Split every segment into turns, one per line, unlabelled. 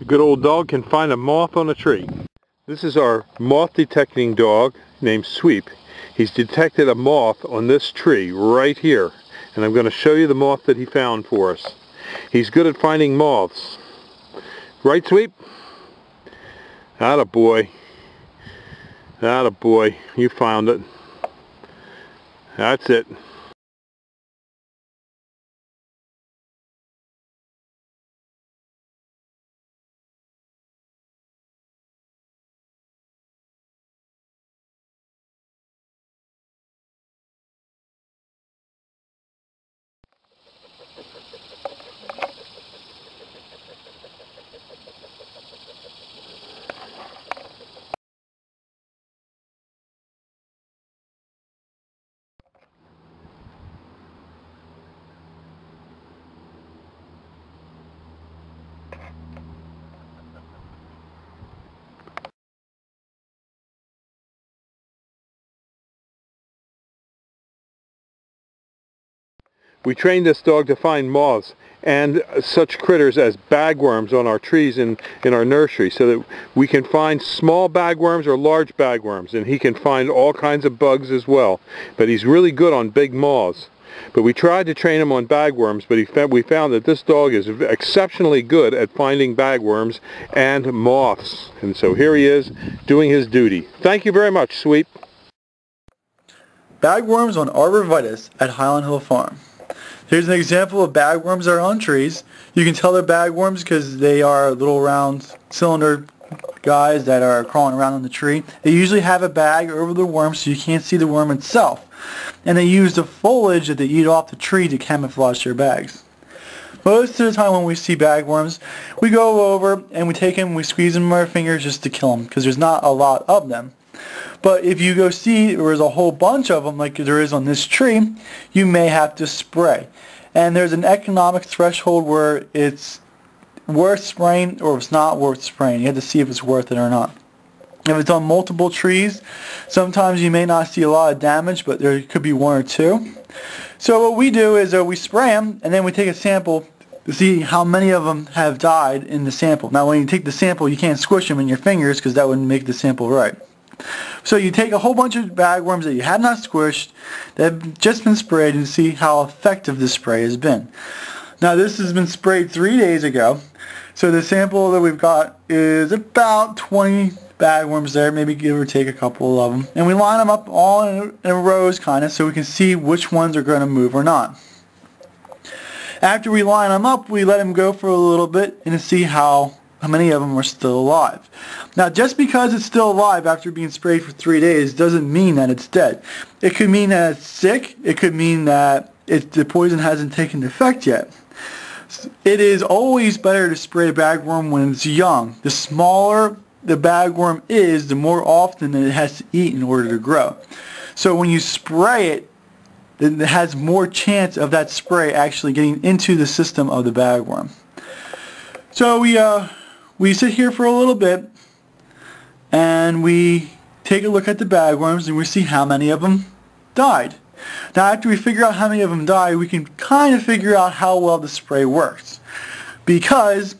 A good old dog can find a moth on a tree. This is our moth detecting dog named Sweep. He's detected a moth on this tree right here, and I'm going to show you the moth that he found for us. He's good at finding moths. Right, Sweep? Attaboy. Attaboy. You found it. That's it. We trained this dog to find moths and such critters as bagworms on our trees in our nursery, so that we can find small bagworms or large bagworms, and he can find all kinds of bugs as well. But he's really good on big moths. But we tried to train him on bagworms, but we found that this dog is exceptionally good at finding bagworms and moths. And so here he is doing his duty. Thank you very much, Sweep.
Bagworms on Arborvitae at Highland Hill Farm. Here's an example of bagworms that are on trees. You can tell they're bagworms because they are little round cylinder guys that are crawling around on the tree. They usually have a bag over the worm so you can't see the worm itself. And they use the foliage that they eat off the tree to camouflage their bags. Most of the time when we see bagworms, we go over and we take them, we squeeze them with our fingers just to kill them because there's not a lot of them. But if you go see there's a whole bunch of them like there is on this tree, you may have to spray. And there's an economic threshold where it's worth spraying or it's not worth spraying. You have to see if it's worth it or not. If it's on multiple trees, sometimes you may not see a lot of damage, but there could be one or two. So what we do is we spray them and then we take a sample to see how many of them have died in the sample. Now when you take the sample, you can't squish them in your fingers because that wouldn't make the sample right. So you take a whole bunch of bagworms that you have not squished, that have just been sprayed, and see how effective this spray has been. Now this has been sprayed 3 days ago, so the sample that we've got is about 20 bagworms there, maybe give or take a couple of them. And we line them up all in rows kind of so we can see which ones are going to move or not. After we line them up, we let them go for a little bit and see how many of them are still alive. Now just because it's still alive after being sprayed for 3 days doesn't mean that it's dead. It could mean that it's sick. It could mean that the poison hasn't taken effect yet. It is always better to spray a bagworm when it's young. The smaller the bagworm is, the more often it has to eat in order to grow. So when you spray it, it has more chance of that spray actually getting into the system of the bagworm. So we sit here for a little bit and we take a look at the bagworms and we see how many of them died. Now after we figure out how many of them died, we can kind of figure out how well the spray works. Because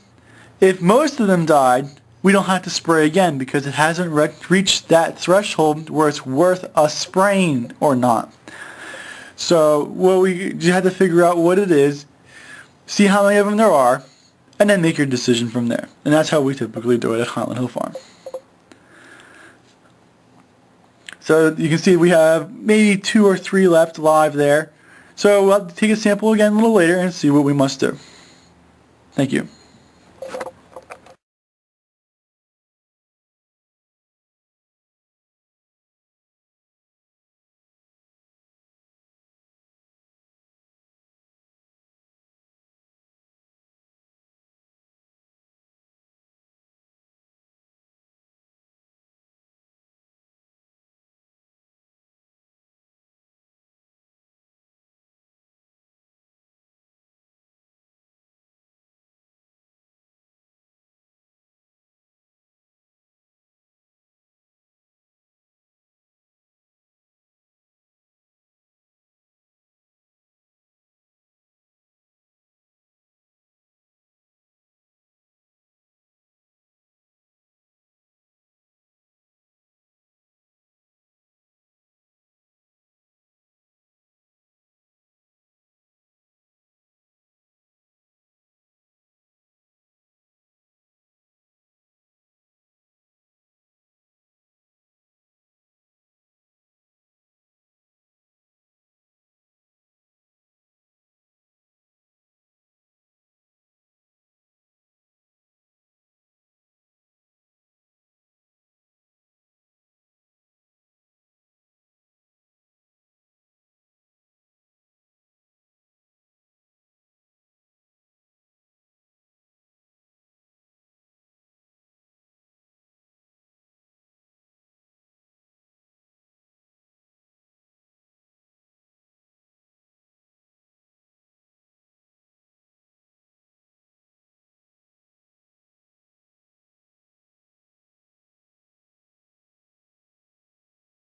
if most of them died, we don't have to spray again because it hasn't reached that threshold where it's worth us spraying or not. So we just have to figure out what it is, see how many of them there are, and then make your decision from there. And that's how we typically do it at Highland Hill Farm. So you can see we have maybe 2 or 3 left live there. So we'll have to take a sample again a little later and see what we must do. Thank you.